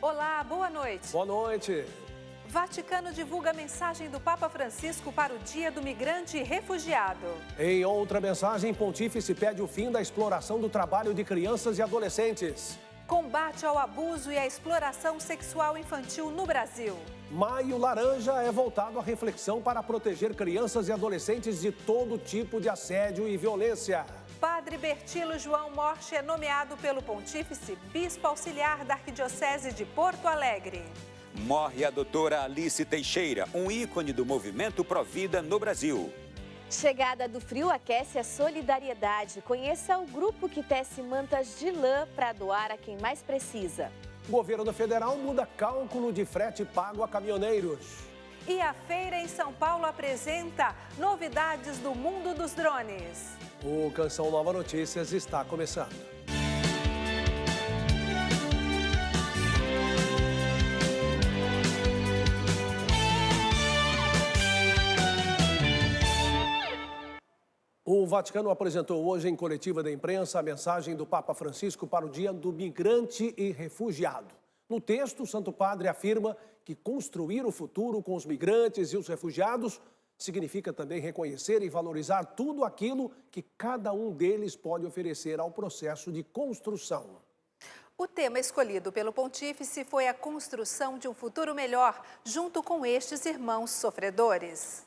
Olá, boa noite. Boa noite. Vaticano divulga mensagem do Papa Francisco para o Dia do Migrante e Refugiado. Em outra mensagem, Pontífice pede o fim da exploração do trabalho de crianças e adolescentes. Combate ao abuso e à exploração sexual infantil no Brasil. Maio Laranja é voltado à reflexão para proteger crianças e adolescentes de todo tipo de assédio e violência. Padre Bertilo João Morche é nomeado pelo Pontífice Bispo Auxiliar da Arquidiocese de Porto Alegre. Morre a doutora Alice Teixeira, um ícone do movimento Provida no Brasil. Chegada do frio aquece a solidariedade. Conheça o grupo que tece mantas de lã para doar a quem mais precisa. O governo federal muda cálculo de frete pago a caminhoneiros. E a feira em São Paulo apresenta novidades do mundo dos drones. O Canção Nova Notícias está começando. O Vaticano apresentou hoje em coletiva da imprensa a mensagem do Papa Francisco para o Dia do Migrante e Refugiado. No texto, o Santo Padre afirma que construir o futuro com os migrantes e os refugiados significa também reconhecer e valorizar tudo aquilo que cada um deles pode oferecer ao processo de construção. O tema escolhido pelo Pontífice foi a construção de um futuro melhor, junto com estes irmãos sofredores.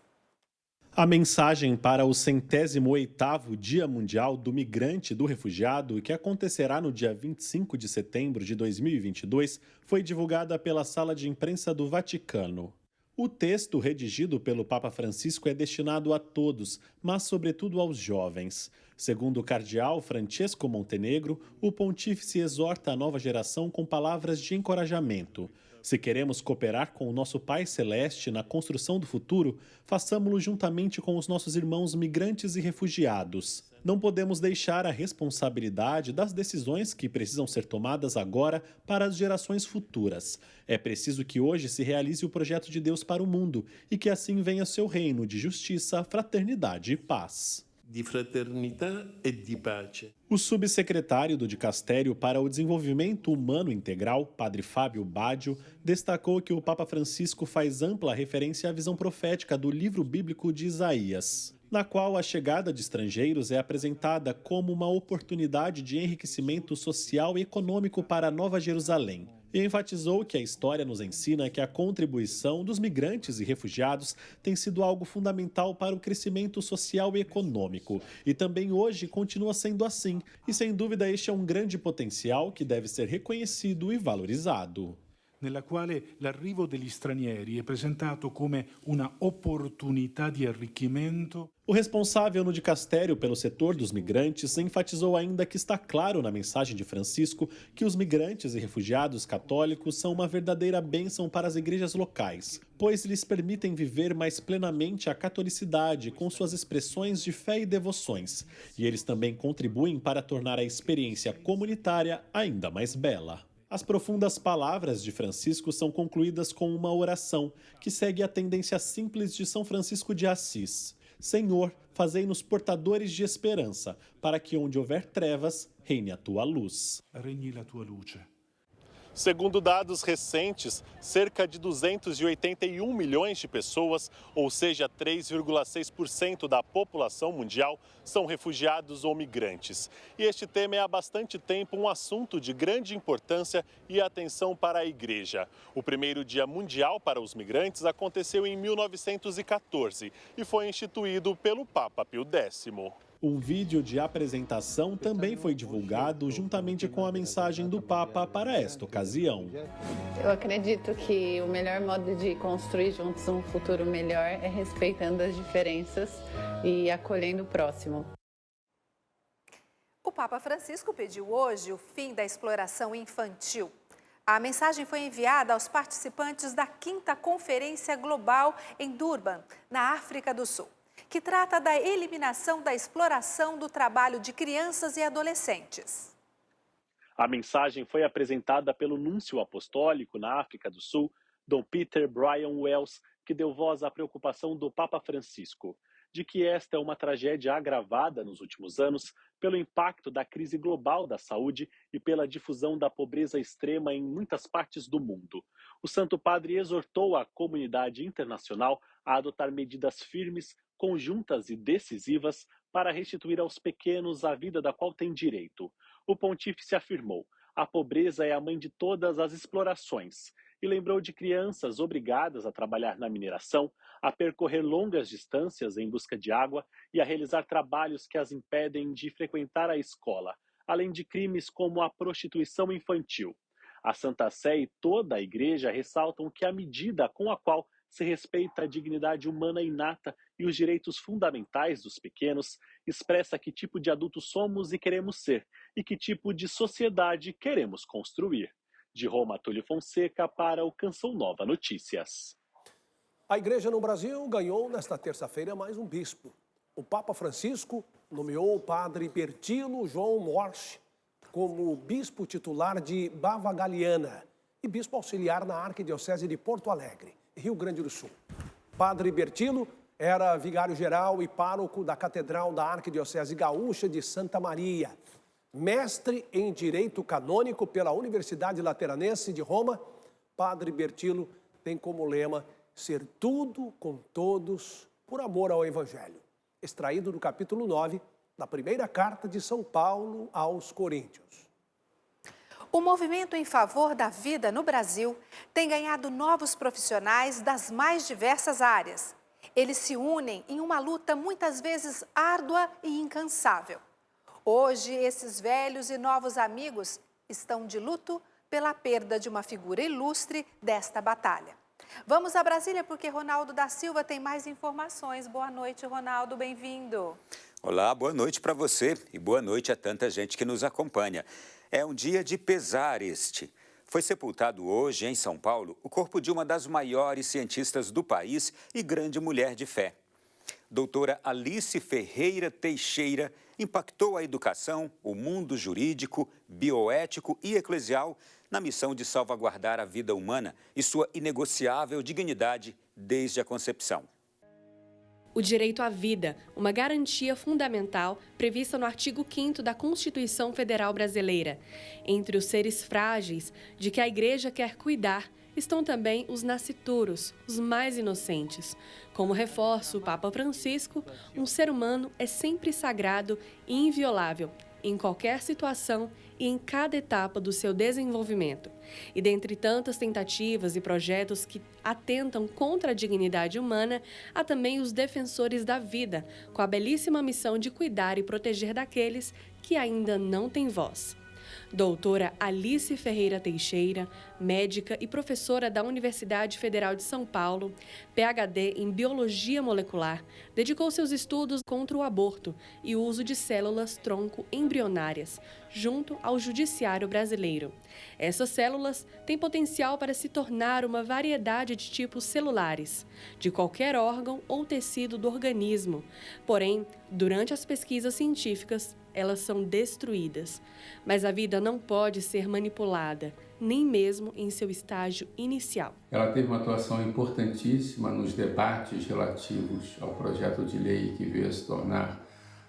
A mensagem para o 108º Dia Mundial do Migrante e do Refugiado, que acontecerá no dia 25 de setembro de 2022, foi divulgada pela Sala de Imprensa do Vaticano. O texto redigido pelo Papa Francisco é destinado a todos, mas sobretudo aos jovens. Segundo o cardeal Francesco Montenegro, o pontífice exorta a nova geração com palavras de encorajamento. Se queremos cooperar com o nosso Pai Celeste na construção do futuro, façamo-lo juntamente com os nossos irmãos migrantes e refugiados. Não podemos deixar a responsabilidade das decisões que precisam ser tomadas agora para as gerações futuras. É preciso que hoje se realize o projeto de Deus para o mundo e que assim venha seu reino de justiça, fraternidade e paz. De fraternità e di pace. O subsecretário do Dicastério para o Desenvolvimento Humano Integral, Padre Fábio Baggio, destacou que o Papa Francisco faz ampla referência à visão profética do livro bíblico de Isaías, na qual a chegada de estrangeiros é apresentada como uma oportunidade de enriquecimento social e econômico para a Nova Jerusalém. E enfatizou que a história nos ensina que a contribuição dos migrantes e refugiados tem sido algo fundamental para o crescimento social e econômico. E também hoje continua sendo assim. E sem dúvida este é um grande potencial que deve ser reconhecido e valorizado. Nella quale l'arrivo degli stranieri è presentato come una opportunità di arricchimento. O responsável no dicastério pelo setor dos migrantes enfatizou ainda que está claro na mensagem de Francisco que os migrantes e refugiados católicos são uma verdadeira bênção para as igrejas locais, pois lhes permitem viver mais plenamente a catolicidade com suas expressões de fé e devoções, e eles também contribuem para tornar a experiência comunitária ainda mais bela. As profundas palavras de Francisco são concluídas com uma oração que segue a tendência simples de São Francisco de Assis. Senhor, fazei-nos portadores de esperança, para que onde houver trevas, reine a tua luz. Regni la tua luce. Segundo dados recentes, cerca de 281 milhões de pessoas, ou seja, 3,6% da população mundial, são refugiados ou migrantes. E este tema é há bastante tempo um assunto de grande importância e atenção para a Igreja. O primeiro Dia Mundial para os Migrantes aconteceu em 1914 e foi instituído pelo Papa Pio X. Um vídeo de apresentação também foi divulgado juntamente com a mensagem do Papa para esta ocasião. Eu acredito que o melhor modo de construir juntos um futuro melhor é respeitando as diferenças e acolhendo o próximo. O Papa Francisco pediu hoje o fim da exploração infantil. A mensagem foi enviada aos participantes da 5ª Conferência Global em Durban, na África do Sul, que trata da eliminação da exploração do trabalho de crianças e adolescentes. A mensagem foi apresentada pelo núncio apostólico na África do Sul, Dom Peter Brian Wells, que deu voz à preocupação do Papa Francisco. de que esta é uma tragédia agravada nos últimos anos pelo impacto da crise global da saúde e pela difusão da pobreza extrema em muitas partes do mundo. O Santo Padre exortou a comunidade internacional a adotar medidas firmes, conjuntas e decisivas para restituir aos pequenos a vida da qual têm direito. O pontífice afirmou: a pobreza é a mãe de todas as explorações, e lembrou de crianças obrigadas a trabalhar na mineração, a percorrer longas distâncias em busca de água e a realizar trabalhos que as impedem de frequentar a escola, além de crimes como a prostituição infantil. A Santa Sé e toda a Igreja ressaltam que a medida com a qual se respeita a dignidade humana inata e os direitos fundamentais dos pequenos expressa que tipo de adultos somos e queremos ser, e que tipo de sociedade queremos construir. De Roma, Túlio Fonseca para o Canção Nova Notícias. A Igreja no Brasil ganhou nesta terça-feira mais um bispo. O Papa Francisco nomeou o padre Bertilo João Morsch como bispo titular de Bavagaliana e bispo auxiliar na Arquidiocese de Porto Alegre, Rio Grande do Sul. Padre Bertilo era vigário-geral e pároco da Catedral da Arquidiocese Gaúcha de Santa Maria. Mestre em Direito Canônico pela Universidade Lateranense de Roma, Padre Bertilo tem como lema ser tudo com todos por amor ao Evangelho, extraído do capítulo 9 da primeira carta de São Paulo aos Coríntios. O movimento em favor da vida no Brasil tem ganhado novos profissionais das mais diversas áreas. Eles se unem em uma luta muitas vezes árdua e incansável. Hoje, esses velhos e novos amigos estão de luto pela perda de uma figura ilustre desta batalha. Vamos a Brasília porque Ronaldo da Silva tem mais informações. Boa noite, Ronaldo, bem-vindo. Olá, boa noite para você e boa noite a tanta gente que nos acompanha. É um dia de pesar este. Foi sepultado hoje, em São Paulo, o corpo de uma das maiores cientistas do país e grande mulher de fé. Doutora Alice Ferreira Teixeira impactou a educação, o mundo jurídico, bioético e eclesial na missão de salvaguardar a vida humana e sua inegociável dignidade desde a concepção. O direito à vida, uma garantia fundamental prevista no artigo 5º da Constituição Federal Brasileira. Entre os seres frágeis de que a Igreja quer cuidar estão também os nascituros, os mais inocentes. Como reforça o Papa Francisco, um ser humano é sempre sagrado e inviolável, em qualquer situação e em cada etapa do seu desenvolvimento. E dentre tantas tentativas e projetos que atentam contra a dignidade humana, há também os defensores da vida, com a belíssima missão de cuidar e proteger daqueles que ainda não têm voz. Doutora Alice Ferreira Teixeira, médica e professora da Universidade Federal de São Paulo, PhD em Biologia Molecular, dedicou seus estudos contra o aborto e o uso de células-tronco embrionárias, junto ao Judiciário brasileiro. Essas células têm potencial para se tornar uma variedade de tipos celulares, de qualquer órgão ou tecido do organismo. Porém, durante as pesquisas científicas, elas são destruídas. Mas a vida não pode ser manipulada, nem mesmo em seu estágio inicial. Ela teve uma atuação importantíssima nos debates relativos ao projeto de lei que veio a se tornar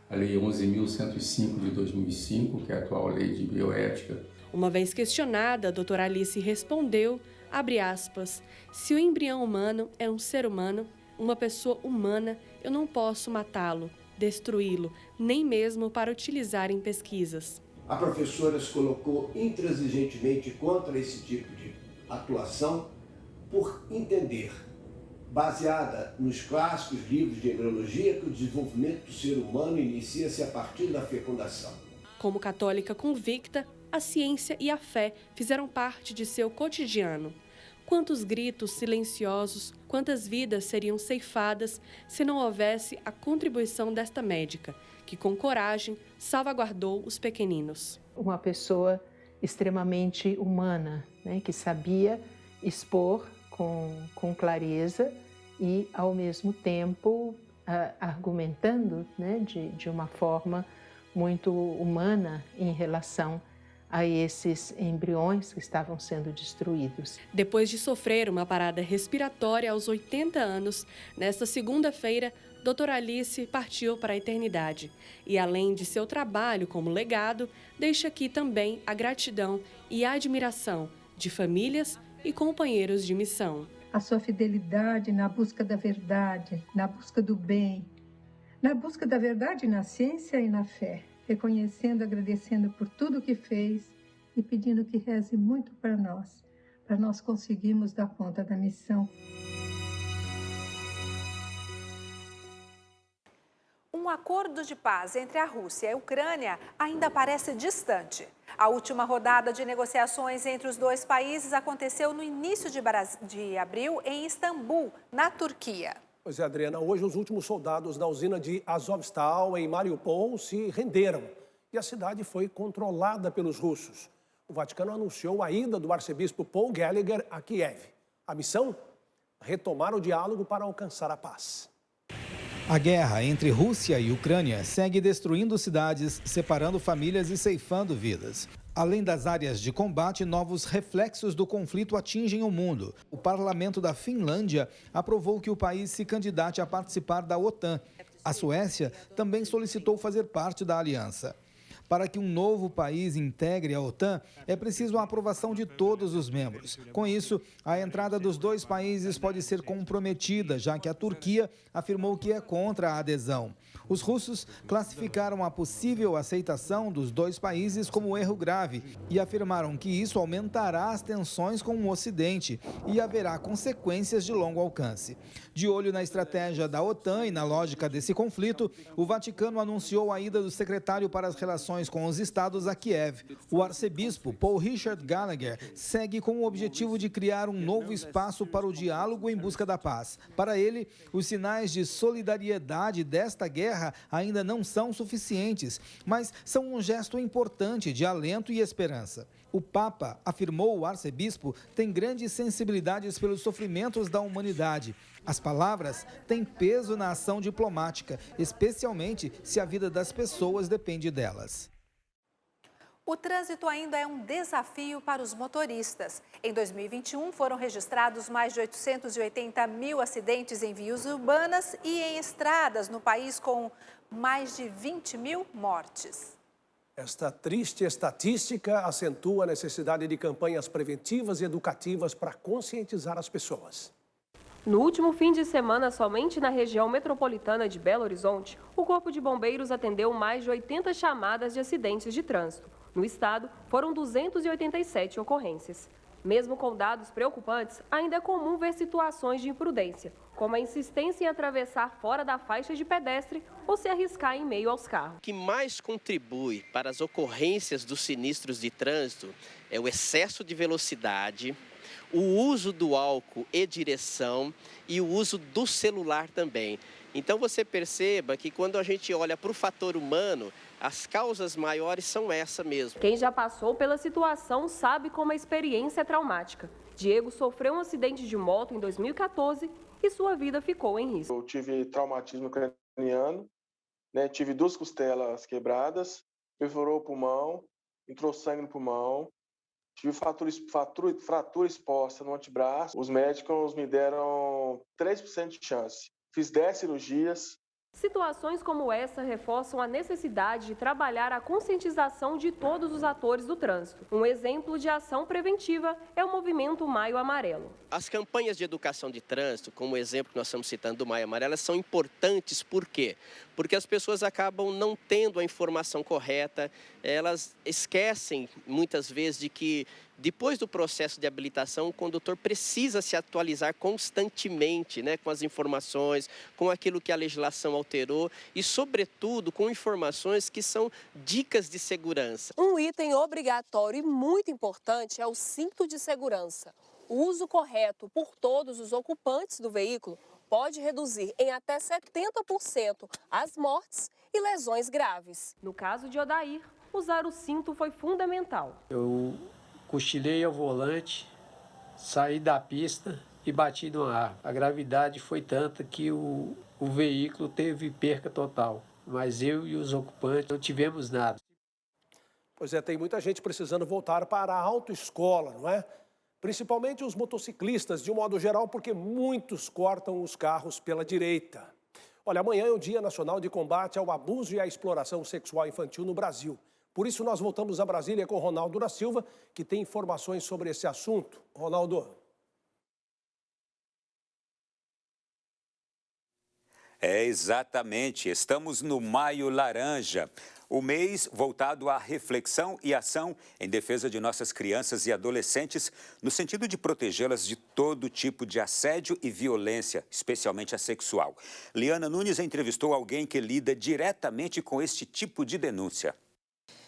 a Lei 11.105 de 2005, que é a atual Lei de Bioética. Uma vez questionada, a doutora Alice respondeu, abre aspas, se o embrião humano é um ser humano, uma pessoa humana, eu não posso matá-lo, destruí-lo, nem mesmo para utilizar em pesquisas. A professora se colocou intransigentemente contra esse tipo de atuação por entender, baseada nos clássicos livros de embriologia, que o desenvolvimento do ser humano inicia-se a partir da fecundação. Como católica convicta, a ciência e a fé fizeram parte de seu cotidiano. Quantos gritos silenciosos, quantas vidas seriam ceifadas se não houvesse a contribuição desta médica, que com coragem salvaguardou os pequeninos. Uma pessoa extremamente humana, né, que sabia expor com clareza e, ao mesmo tempo, argumentando, né, de uma forma muito humana em relação a esses embriões que estavam sendo destruídos. Depois de sofrer uma parada respiratória aos 80 anos, nesta segunda-feira, doutora Alice partiu para a eternidade. E além de seu trabalho como legado, deixa aqui também a gratidão e a admiração de famílias e companheiros de missão. A sua fidelidade na busca da verdade, na busca do bem, na busca da verdade na ciência e na fé, reconhecendo, agradecendo por tudo que fez e pedindo que reze muito para nós conseguirmos dar conta da missão. Um acordo de paz entre a Rússia e a Ucrânia ainda parece distante. A última rodada de negociações entre os dois países aconteceu no início de abril em Istambul, na Turquia. Pois é, Adriana, hoje os últimos soldados da usina de Azovstal, em Mariupol, se renderam e a cidade foi controlada pelos russos. O Vaticano anunciou a ida do arcebispo Paul Gallagher a Kiev. A missão? Retomar o diálogo para alcançar a paz. A guerra entre Rússia e Ucrânia segue destruindo cidades, separando famílias e ceifando vidas. Além das áreas de combate, novos reflexos do conflito atingem o mundo. O parlamento da Finlândia aprovou que o país se candidate a participar da OTAN. A Suécia também solicitou fazer parte da aliança. Para que um novo país integre a OTAN, é preciso a aprovação de todos os membros. Com isso, a entrada dos dois países pode ser comprometida, já que a Turquia afirmou que é contra a adesão. Os russos classificaram a possível aceitação dos dois países como erro grave e afirmaram que isso aumentará as tensões com o Ocidente e haverá consequências de longo alcance. De olho na estratégia da OTAN e na lógica desse conflito, o Vaticano anunciou a ida do secretário para as relações com os estados a Kiev. O arcebispo Paul Richard Gallagher segue com o objetivo de criar um novo espaço para o diálogo em busca da paz. Para ele, os sinais de solidariedade desta guerra ainda não são suficientes, mas são um gesto importante de alento e esperança. O Papa, afirmou o arcebispo, tem grandes sensibilidades pelos sofrimentos da humanidade. As palavras têm peso na ação diplomática, especialmente se a vida das pessoas depende delas. O trânsito ainda é um desafio para os motoristas. Em 2021, foram registrados mais de 880 mil acidentes em vias urbanas e em estradas no país, com mais de 20 mil mortes. Esta triste estatística acentua a necessidade de campanhas preventivas e educativas para conscientizar as pessoas. No último fim de semana, somente na região metropolitana de Belo Horizonte, o Corpo de Bombeiros atendeu mais de 80 chamadas de acidentes de trânsito. No estado, foram 287 ocorrências. Mesmo com dados preocupantes, ainda é comum ver situações de imprudência, como a insistência em atravessar fora da faixa de pedestre ou se arriscar em meio aos carros. O que mais contribui para as ocorrências dos sinistros de trânsito é o excesso de velocidade, o uso do álcool e direção e o uso do celular também. Então você perceba que quando a gente olha para o fator humano, as causas maiores são essa mesmo. Quem já passou pela situação sabe como a experiência é traumática. Diego sofreu um acidente de moto em 2014 e sua vida ficou em risco. Eu tive traumatismo craniano, tive 2 costelas quebradas, perfurou o pulmão, entrou sangue no pulmão, tive fratura exposta no antebraço. Os médicos me deram 3% de chance. Fiz 10 cirurgias. Situações como essa reforçam a necessidade de trabalhar a conscientização de todos os atores do trânsito. Um exemplo de ação preventiva é o movimento Maio Amarelo. As campanhas de educação de trânsito, como o exemplo que nós estamos citando do Maio Amarelo, são importantes. Por quê? Porque as pessoas acabam não tendo a informação correta, elas esquecem muitas vezes de que depois do processo de habilitação, o condutor precisa se atualizar constantemente, com as informações, com aquilo que a legislação alterou e, sobretudo, com informações que são dicas de segurança. Um item obrigatório e muito importante é o cinto de segurança. O uso correto por todos os ocupantes do veículo pode reduzir em até 70% as mortes e lesões graves. No caso de Odair, usar o cinto foi fundamental. Eu cochilei ao volante, saí da pista e bati no ar. A gravidade foi tanta que o veículo teve perca total, mas eu e os ocupantes não tivemos nada. Pois é, tem muita gente precisando voltar para a autoescola, não é? Principalmente os motociclistas, de um modo geral, porque muitos cortam os carros pela direita. Olha, amanhã é o Dia Nacional de Combate ao Abuso e à Exploração Sexual Infantil no Brasil. Por isso, nós voltamos a Brasília com Ronaldo da Silva, que tem informações sobre esse assunto. Ronaldo. Exatamente. Estamos no Maio Laranja, o mês voltado à reflexão e ação em defesa de nossas crianças e adolescentes, no sentido de protegê-las de todo tipo de assédio e violência, especialmente a sexual. Liana Nunes entrevistou alguém que lida diretamente com este tipo de denúncia.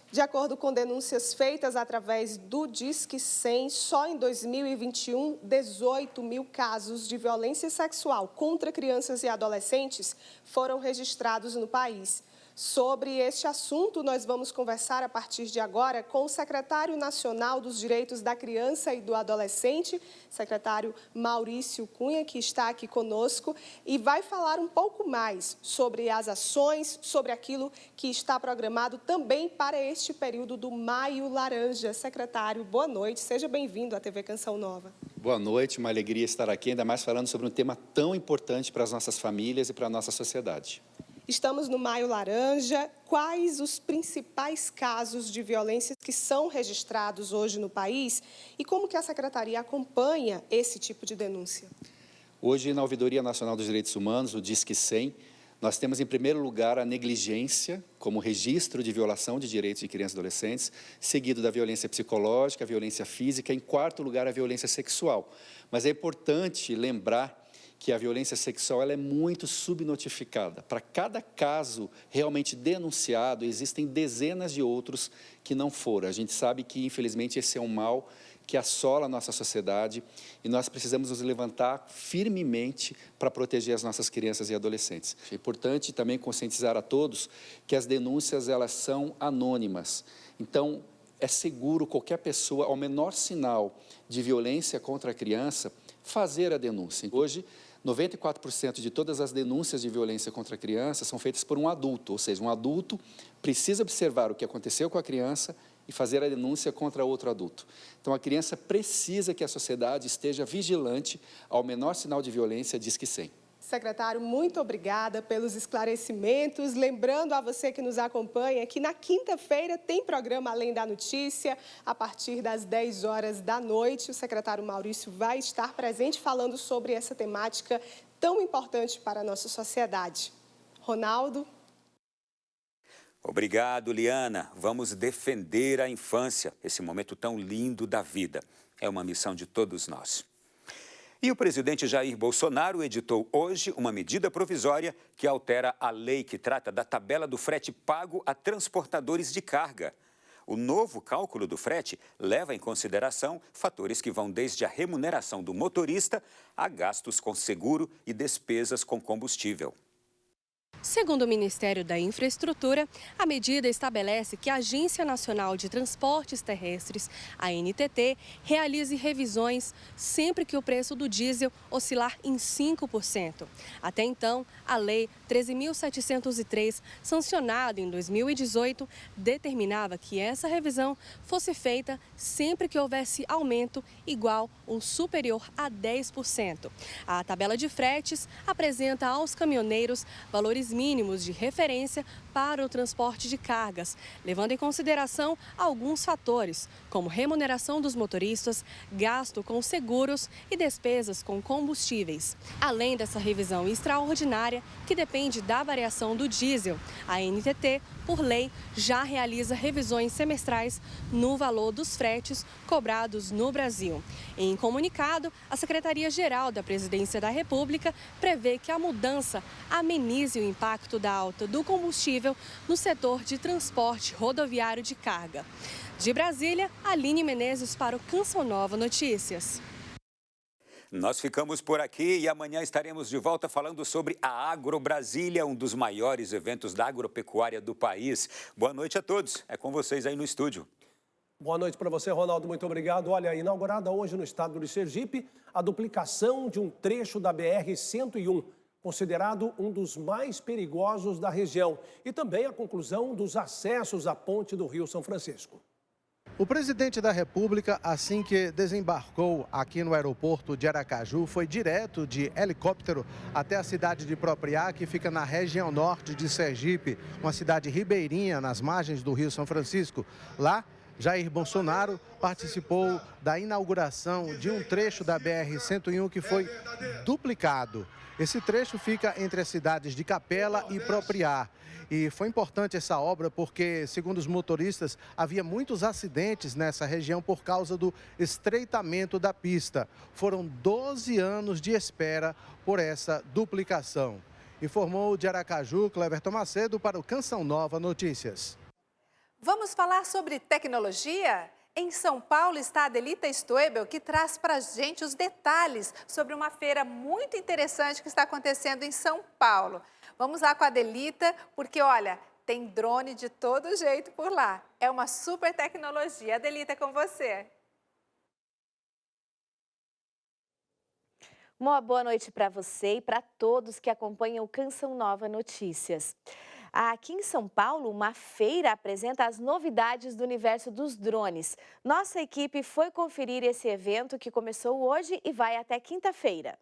De acordo com denúncias feitas através do Disque 100, só em 2021, 18 mil casos de violência sexual contra crianças e adolescentes foram registrados no país. Sobre este assunto, nós vamos conversar a partir de agora com o secretário nacional dos Direitos da Criança e do Adolescente, secretário Maurício Cunha, que está aqui conosco e vai falar um pouco mais sobre as ações, sobre aquilo que está programado também para este período do Maio Laranja. Secretário, boa noite, seja bem-vindo à TV Canção Nova. Boa noite, uma alegria estar aqui, ainda mais falando sobre um tema tão importante para as nossas famílias e para a nossa sociedade. Estamos no Maio Laranja. Quais os principais casos de violência que são registrados hoje no país e como que a Secretaria acompanha esse tipo de denúncia? Hoje, na Ouvidoria Nacional dos Direitos Humanos, o Disque 100, nós temos em primeiro lugar a negligência como registro de violação de direitos de crianças e adolescentes, seguido da violência psicológica, a violência física, em quarto lugar a violência sexual. Mas é importante lembrar que a violência sexual ela é muito subnotificada. Para cada caso realmente denunciado, existem dezenas de outros que não foram. A gente sabe que, infelizmente, esse é um mal que assola a nossa sociedade e nós precisamos nos levantar firmemente para proteger as nossas crianças e adolescentes. É importante também conscientizar a todos que as denúncias elas são anônimas. Então, é seguro qualquer pessoa, ao menor sinal de violência contra a criança, fazer a denúncia. Hoje, 94% de todas as denúncias de violência contra a criança são feitas por um adulto, ou seja, um adulto precisa observar o que aconteceu com a criança e fazer a denúncia contra outro adulto. Então, a criança precisa que a sociedade esteja vigilante ao menor sinal de violência, Disque 100. Secretário, muito obrigada pelos esclarecimentos. Lembrando a você que nos acompanha que na quinta-feira tem programa Além da Notícia, a partir das 10 horas da noite. O secretário Maurício vai estar presente falando sobre essa temática tão importante para a nossa sociedade. Ronaldo. Obrigado, Liana. Vamos defender a infância, esse momento tão lindo da vida. É uma missão de todos nós. E o presidente Jair Bolsonaro editou hoje uma medida provisória que altera a lei que trata da tabela do frete pago a transportadores de carga. O novo cálculo do frete leva em consideração fatores que vão desde a remuneração do motorista a gastos com seguro e despesas com combustível. Segundo o Ministério da Infraestrutura, a medida estabelece que a Agência Nacional de Transportes Terrestres, a ANTT, realize revisões sempre que o preço do diesel oscilar em 5%. Até então, a Lei 13.703, sancionada em 2018, determinava que essa revisão fosse feita sempre que houvesse aumento igual ou superior a 10%. A tabela de fretes apresenta aos caminhoneiros valores mínimos de referência para o transporte de cargas, levando em consideração alguns fatores, como remuneração dos motoristas, gasto com seguros e despesas com combustíveis. Além dessa revisão extraordinária, que depende da variação do diesel, a ANTT, por lei, já realiza revisões semestrais no valor dos fretes cobrados no Brasil. Em comunicado, a Secretaria-Geral da Presidência da República prevê que a mudança amenize o impacto da alta do combustível no setor de transporte rodoviário de carga. De Brasília, Aline Menezes para o Canção Nova Notícias. Nós ficamos por aqui e amanhã estaremos de volta falando sobre a Agro Brasília, um dos maiores eventos da agropecuária do país. Boa noite a todos. É com vocês aí no estúdio. Boa noite para você, Ronaldo. Muito obrigado. Olha, inaugurada hoje no estado de Sergipe a duplicação de um trecho da BR-101, considerado um dos mais perigosos da região, e também a conclusão dos acessos à ponte do Rio São Francisco. O presidente da República, assim que desembarcou aqui no aeroporto de Aracaju, foi direto de helicóptero até a cidade de Propriá, que fica na região norte de Sergipe, uma cidade ribeirinha nas margens do Rio São Francisco. Lá, Jair Bolsonaro participou da inauguração de um trecho da BR-101 que foi duplicado. Esse trecho fica entre as cidades de Capela e Propriá. E foi importante essa obra porque, segundo os motoristas, havia muitos acidentes nessa região por causa do estreitamento da pista. Foram 12 anos de espera por essa duplicação. Informou de Aracaju, Cleverton Macedo, para o Canção Nova Notícias. Vamos falar sobre tecnologia? Em São Paulo está a Adelita Stoebel, que traz para a gente os detalhes sobre uma feira muito interessante que está acontecendo em São Paulo. Vamos lá com a Adelita, porque, olha, tem drone de todo jeito por lá. É uma super tecnologia. Adelita, é com você. Uma boa noite para você e para todos que acompanham o Canção Nova Notícias. Aqui em São Paulo, uma feira apresenta as novidades do universo dos drones. Nossa equipe foi conferir esse evento que começou hoje e vai até quinta-feira.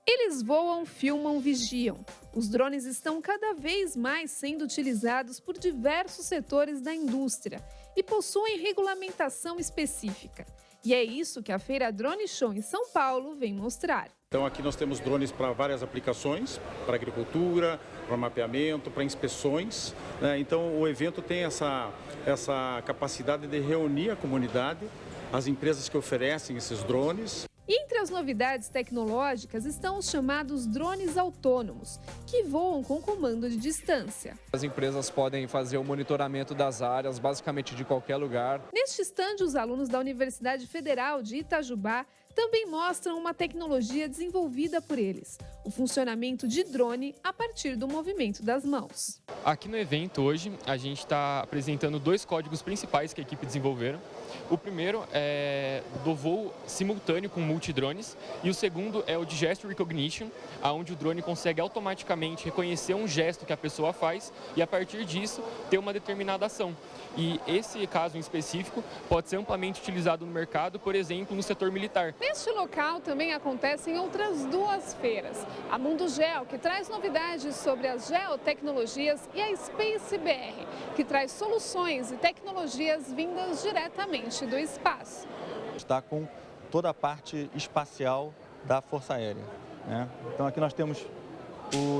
Eles voam, filmam, vigiam. Os drones estão cada vez mais sendo utilizados por diversos setores da indústria e possuem regulamentação específica. E é isso que a Feira Drone Show em São Paulo vem mostrar. Então aqui nós temos drones para várias aplicações, para agricultura, para mapeamento, para inspeções, né? Então o evento tem essa capacidade de reunir a comunidade, as empresas que oferecem esses drones. Entre as novidades tecnológicas estão os chamados drones autônomos, que voam com comando de distância. As empresas podem fazer o monitoramento das áreas, basicamente de qualquer lugar. Neste estande, os alunos da Universidade Federal de Itajubá também mostram uma tecnologia desenvolvida por eles, o funcionamento de drone a partir do movimento das mãos. Aqui no evento hoje, a gente está apresentando 2 códigos principais que a equipe desenvolveram. O primeiro é do voo simultâneo com multidrones e o segundo é o de Gesture Recognition, onde o drone consegue automaticamente reconhecer um gesto que a pessoa faz e a partir disso ter uma determinada ação. E esse caso em específico pode ser amplamente utilizado no mercado, por exemplo, no setor militar. Neste local também acontecem outras 2 feiras. A Mundo Geo, que traz novidades sobre as geotecnologias, e a Space BR, que traz soluções e tecnologias vindas diretamente do espaço. Está com toda a parte espacial da Força Aérea, né? Então aqui nós temos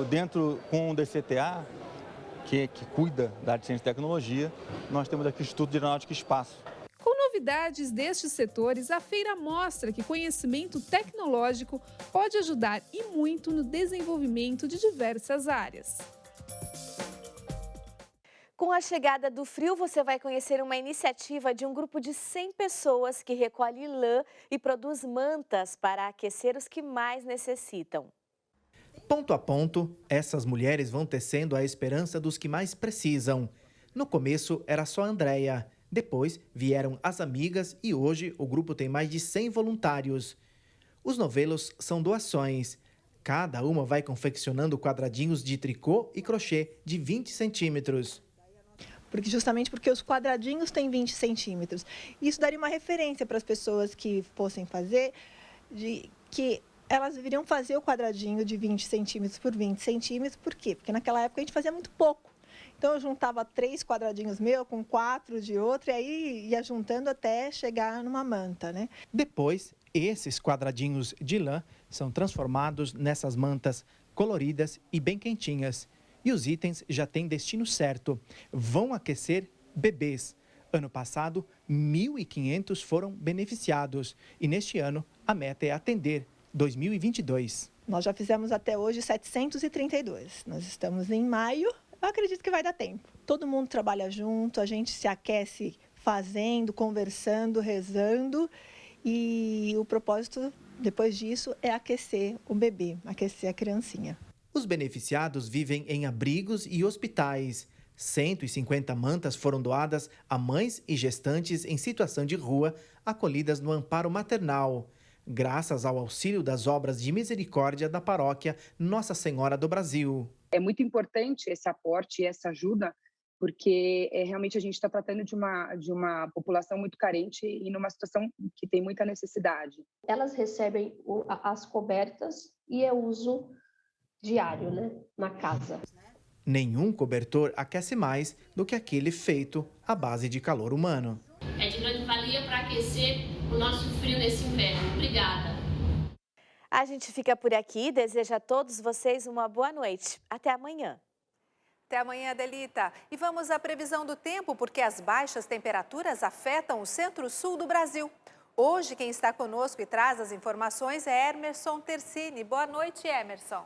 dentro com o DCTA, que cuida da área de ciência e tecnologia, nós temos aqui o Instituto de Aeronáutica e Espaço. Com novidades destes setores, a feira mostra que conhecimento tecnológico pode ajudar e muito no desenvolvimento de diversas áreas. Com a chegada do frio, você vai conhecer uma iniciativa de um grupo de 100 pessoas que recolhe lã e produz mantas para aquecer os que mais necessitam. Ponto a ponto, essas mulheres vão tecendo a esperança dos que mais precisam. No começo era só a Andréia, depois vieram as amigas e hoje o grupo tem mais de 100 voluntários. Os novelos são doações. Cada uma vai confeccionando quadradinhos de tricô e crochê de 20 centímetros. Justamente porque os quadradinhos têm 20 centímetros. Isso daria uma referência para as pessoas que fossem fazer, de que elas deveriam fazer o quadradinho de 20 centímetros por 20 centímetros. Por quê? Porque naquela época a gente fazia muito pouco. Então eu juntava 3 quadradinhos meus com 4 de outro e aí ia juntando até chegar numa manta, né? Depois, esses quadradinhos de lã são transformados nessas mantas coloridas e bem quentinhas. E os itens já têm destino certo. Vão aquecer bebês. Ano passado, 1.500 foram beneficiados. E neste ano, a meta é atender 2022. Nós já fizemos até hoje 732. Nós estamos em maio. Eu acredito que vai dar tempo. Todo mundo trabalha junto, a gente se aquece fazendo, conversando, rezando. E o propósito, depois disso, é aquecer o bebê, aquecer a criancinha. Os beneficiados vivem em abrigos e hospitais. 150 mantas foram doadas a mães e gestantes em situação de rua, acolhidas no amparo maternal, graças ao auxílio das obras de misericórdia da paróquia Nossa Senhora do Brasil. É muito importante esse aporte e essa ajuda, porque realmente a gente está tratando de uma população muito carente e numa situação que tem muita necessidade. Elas recebem as cobertas e é uso diário, né, na casa. Nenhum cobertor aquece mais do que aquele feito à base de calor humano. É de grande valia para aquecer o nosso frio nesse inverno. Obrigada. A gente fica por aqui, deseja a todos vocês uma boa noite. Até amanhã. Até amanhã, Adelita. E vamos à previsão do tempo, porque as baixas temperaturas afetam o centro-sul do Brasil. Hoje, quem está conosco e traz as informações é Emerson Tercini. Boa noite, Emerson.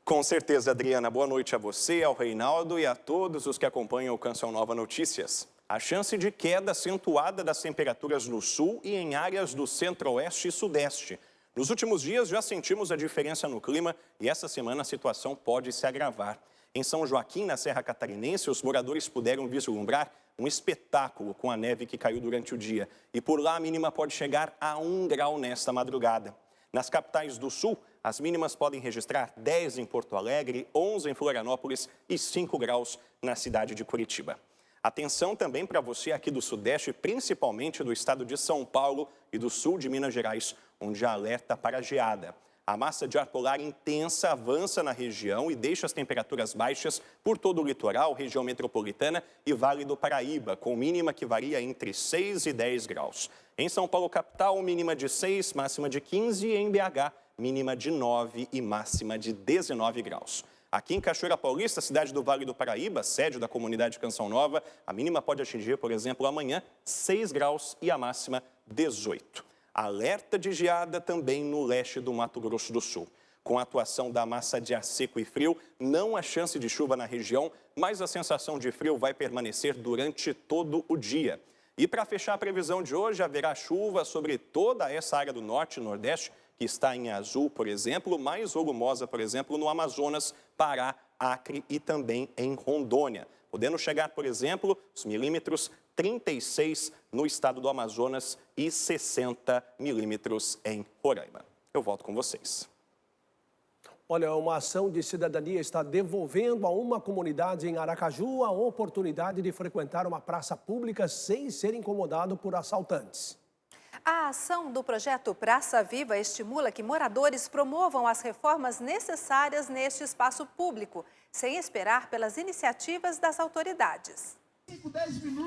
Com certeza, Adriana. Boa noite a você, ao Reinaldo e a todos os que acompanham o Canção Nova Notícias. A chance de queda acentuada das temperaturas no sul e em áreas do centro-oeste e sudeste. Nos últimos dias já sentimos a diferença no clima e essa semana a situação pode se agravar. Em São Joaquim, na Serra Catarinense, os moradores puderam vislumbrar um espetáculo com a neve que caiu durante o dia. E por lá a mínima pode chegar a 1 grau nesta madrugada. Nas capitais do sul, as mínimas podem registrar 10 em Porto Alegre, 11 em Florianópolis e 5 graus na cidade de Curitiba. Atenção também para você aqui do Sudeste, principalmente do estado de São Paulo e do sul de Minas Gerais, onde há alerta para geada. A massa de ar polar intensa avança na região e deixa as temperaturas baixas por todo o litoral, região metropolitana e Vale do Paraíba, com mínima que varia entre 6 e 10 graus. Em São Paulo, capital, mínima de 6, máxima de 15 e em BH, mínima de 9 e máxima de 19 graus. Aqui em Cachoeira Paulista, cidade do Vale do Paraíba, sede da comunidade Canção Nova, a mínima pode atingir, por exemplo, amanhã, 6 graus e a máxima 18. Alerta de geada também no leste do Mato Grosso do Sul. Com a atuação da massa de ar seco e frio, não há chance de chuva na região, mas a sensação de frio vai permanecer durante todo o dia. E para fechar a previsão de hoje, haverá chuva sobre toda essa área do norte e nordeste, que está em azul, por exemplo, mais volumosa, por exemplo, no Amazonas, Pará, Acre e também em Rondônia. Podendo chegar, por exemplo, os milímetros 36 no estado do Amazonas e 60 milímetros em Roraima. Eu volto com vocês. Olha, uma ação de cidadania está devolvendo a uma comunidade em Aracaju a oportunidade de frequentar uma praça pública sem ser incomodado por assaltantes. A ação do projeto Praça Viva estimula que moradores promovam as reformas necessárias neste espaço público, sem esperar pelas iniciativas das autoridades.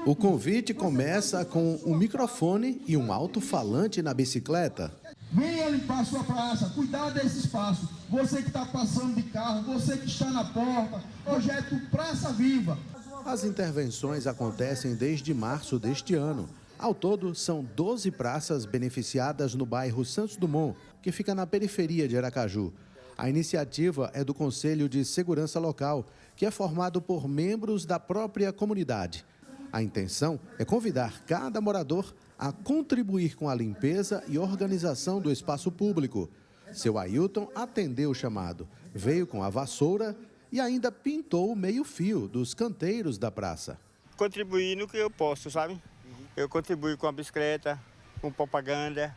O convite começa com um microfone e um alto-falante na bicicleta. Venha limpar a sua praça, cuidar desse espaço. Você que está passando de carro, você que está na porta, projeto Praça Viva. As intervenções acontecem desde março deste ano. Ao todo, são 12 praças beneficiadas no bairro Santos Dumont, que fica na periferia de Aracaju. A iniciativa é do Conselho de Segurança Local, que é formado por membros da própria comunidade. A intenção é convidar cada morador a contribuir com a limpeza e organização do espaço público. Seu Ailton atendeu o chamado, veio com a vassoura e ainda pintou o meio-fio dos canteiros da praça. Contribuir no que eu posso, sabe? Eu contribuo com a bicicleta, com propaganda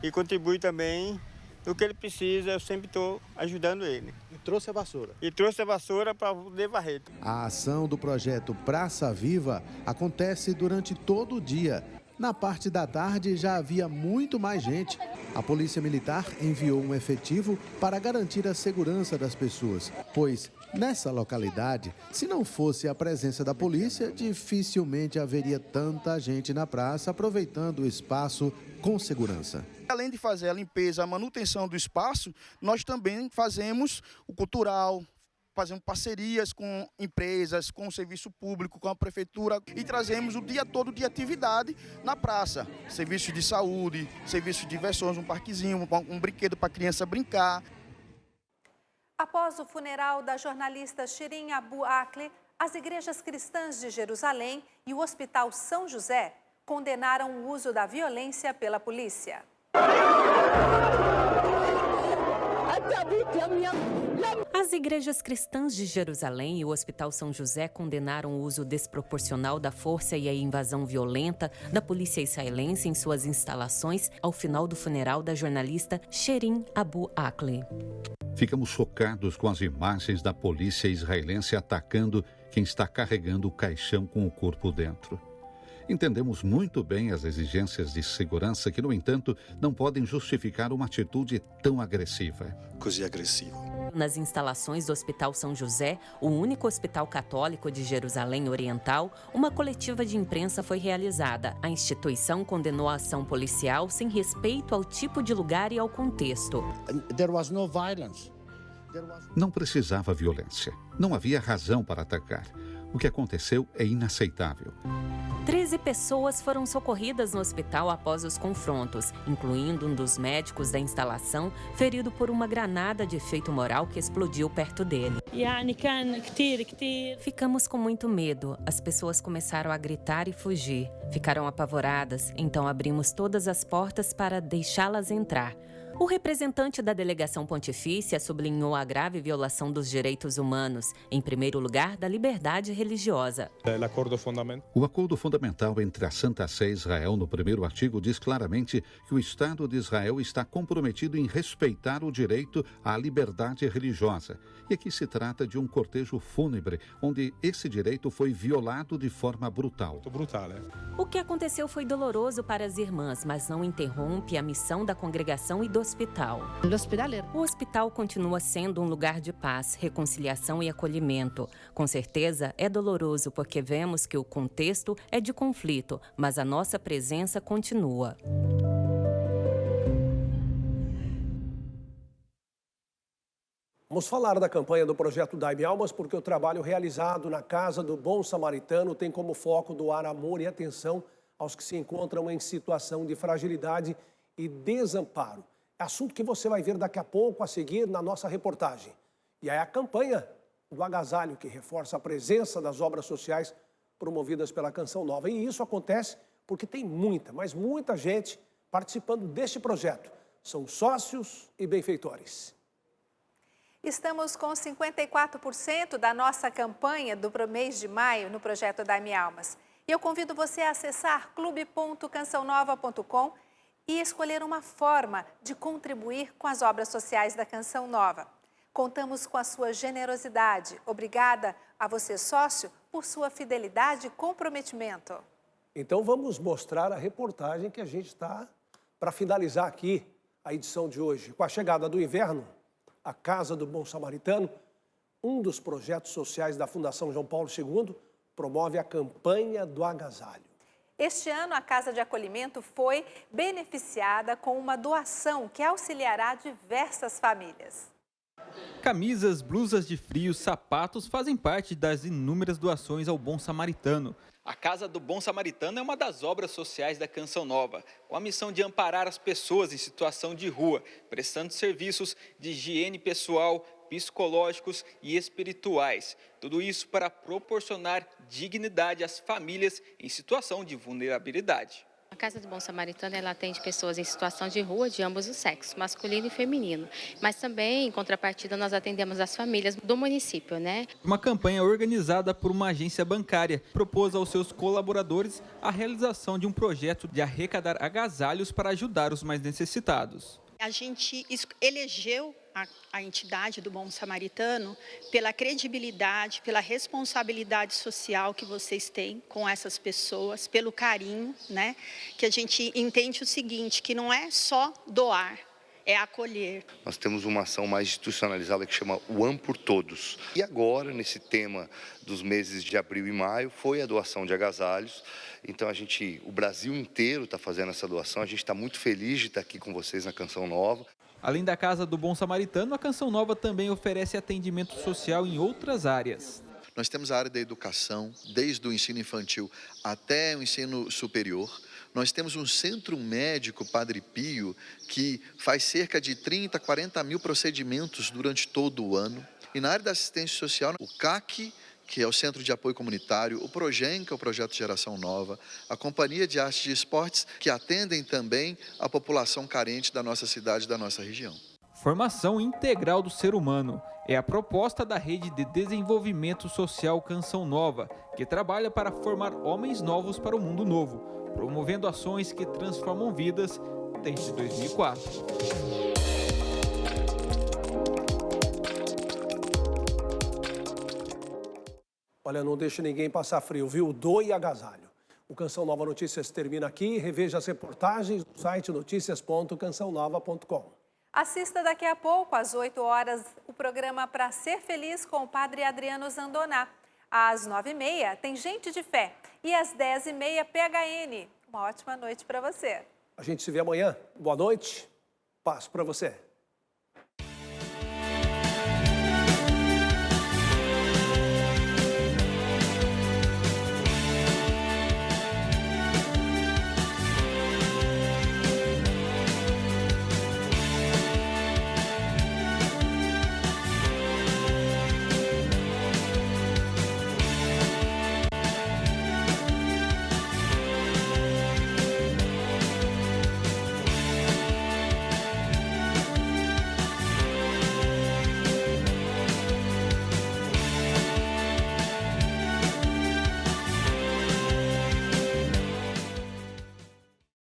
e contribuo também no que ele precisa, eu sempre estou ajudando ele. E trouxe a vassoura? E trouxe a vassoura para poder varrer. A ação do projeto Praça Viva acontece durante todo o dia. Na parte da tarde já havia muito mais gente. A Polícia Militar enviou um efetivo para garantir a segurança das pessoas, pois nessa localidade, se não fosse a presença da polícia, dificilmente haveria tanta gente na praça aproveitando o espaço com segurança. Além de fazer a limpeza, a manutenção do espaço, nós também fazemos o cultural, fazemos parcerias com empresas, com o serviço público, com a prefeitura e trazemos o dia todo de atividade na praça. Serviço de saúde, serviço de diversões, um parquezinho, um brinquedo para a criança brincar. Após o funeral da jornalista Shirin Abu Akleh, as igrejas cristãs de Jerusalém e o Hospital São José condenaram o uso da violência pela polícia. As igrejas cristãs de Jerusalém e o Hospital São José condenaram o uso desproporcional da força e a invasão violenta da polícia israelense em suas instalações ao final do funeral da jornalista Shirin Abu Akleh. Ficamos chocados com as imagens da polícia israelense atacando quem está carregando o caixão com o corpo dentro. Entendemos muito bem as exigências de segurança que, no entanto, não podem justificar uma atitude tão agressiva. Così agressivo. Nas instalações do Hospital São José, o único hospital católico de Jerusalém Oriental, uma coletiva de imprensa foi realizada. A instituição condenou a ação policial sem respeito ao tipo de lugar e ao contexto. There was no violence. Não precisava violência. Não havia razão para atacar. O que aconteceu é inaceitável. 13 pessoas foram socorridas no hospital após os confrontos, incluindo um dos médicos da instalação, ferido por uma granada de efeito moral que explodiu perto dele. Ficamos com muito medo. As pessoas começaram a gritar e fugir. Ficaram apavoradas, então abrimos todas as portas para deixá-las entrar. O representante da delegação pontifícia sublinhou a grave violação dos direitos humanos, em primeiro lugar, da liberdade religiosa. O acordo fundamental entre a Santa Sé e Israel, no primeiro artigo, diz claramente que o Estado de Israel está comprometido em respeitar o direito à liberdade religiosa. E aqui se trata de um cortejo fúnebre, onde esse direito foi violado de forma brutal. O que aconteceu foi doloroso para as irmãs, mas não interrompe a missão da congregação e do hospital. O hospital continua sendo um lugar de paz, reconciliação e acolhimento. Com certeza, é doloroso porque vemos que o contexto é de conflito, mas a nossa presença continua. Vamos falar da campanha do projeto Dai-me Almas, porque o trabalho realizado na Casa do Bom Samaritano tem como foco doar amor e atenção aos que se encontram em situação de fragilidade e desamparo. Assunto que você vai ver daqui a pouco a seguir na nossa reportagem. E é a campanha do agasalho que reforça a presença das obras sociais promovidas pela Canção Nova. E isso acontece porque tem muita, mas muita gente participando deste projeto. São sócios e benfeitores. Estamos com 54% da nossa campanha do mês de maio no projeto Dai-me Almas. E eu convido você a acessar clube.cançãonova.com e escolher uma forma de contribuir com as obras sociais da Canção Nova. Contamos com a sua generosidade. Obrigada a você, sócio, por sua fidelidade e comprometimento. Então vamos mostrar a reportagem que a gente está para finalizar aqui a edição de hoje. Com a chegada do inverno, a Casa do Bom Samaritano, um dos projetos sociais da Fundação João Paulo II, promove a campanha do agasalho. Este ano, a Casa de Acolhimento foi beneficiada com uma doação que auxiliará diversas famílias. Camisas, blusas de frio, sapatos fazem parte das inúmeras doações ao Bom Samaritano. A Casa do Bom Samaritano é uma das obras sociais da Canção Nova, com a missão de amparar as pessoas em situação de rua, prestando serviços de higiene pessoal, psicológicos e espirituais. Tudo isso para proporcionar dignidade às famílias em situação de vulnerabilidade. A Casa do Bom Samaritano ela atende pessoas em situação de rua de ambos os sexos, masculino e feminino. Mas também, em contrapartida, nós atendemos as famílias do município, né? Uma campanha organizada por uma agência bancária propôs aos seus colaboradores a realização de um projeto de arrecadar agasalhos para ajudar os mais necessitados. A gente elegeu a entidade do Bom Samaritano pela credibilidade, pela responsabilidade social que vocês têm com essas pessoas, pelo carinho, né? Que a gente entende o seguinte, que não é só doar, é acolher. Nós temos uma ação mais institucionalizada que chama One por Todos. E agora, nesse tema dos meses de abril e maio, foi a doação de agasalhos. Então, o Brasil inteiro está fazendo essa doação. A gente está muito feliz de estar aqui com vocês na Canção Nova. Além da Casa do Bom Samaritano, a Canção Nova também oferece atendimento social em outras áreas. Nós temos a área da educação, desde o ensino infantil até o ensino superior. Nós temos um centro médico Padre Pio, que faz cerca de 30, 40 mil procedimentos durante todo o ano. E na área da assistência social, o CAC, que é o Centro de Apoio Comunitário, o PROGEM, que é o Projeto Geração Nova, a Companhia de Artes e Esportes, que atendem também a população carente da nossa cidade e da nossa região. Formação integral do ser humano é a proposta da Rede de Desenvolvimento Social Canção Nova, que trabalha para formar homens novos para o mundo novo, promovendo ações que transformam vidas desde 2004. Olha, Olha, não deixe ninguém passar frio, viu? Doe agasalho. O Canção Nova Notícias termina aqui. Reveja as reportagens no site noticias.cançãonova.com. Assista daqui a pouco, às 8 horas, o programa Pra Ser Feliz com o Padre Adriano Zandoná. Às 9h30 tem Gente de Fé e às 10h30 PHN. Uma ótima noite para você. A gente se vê amanhã. Boa noite. Paz para você.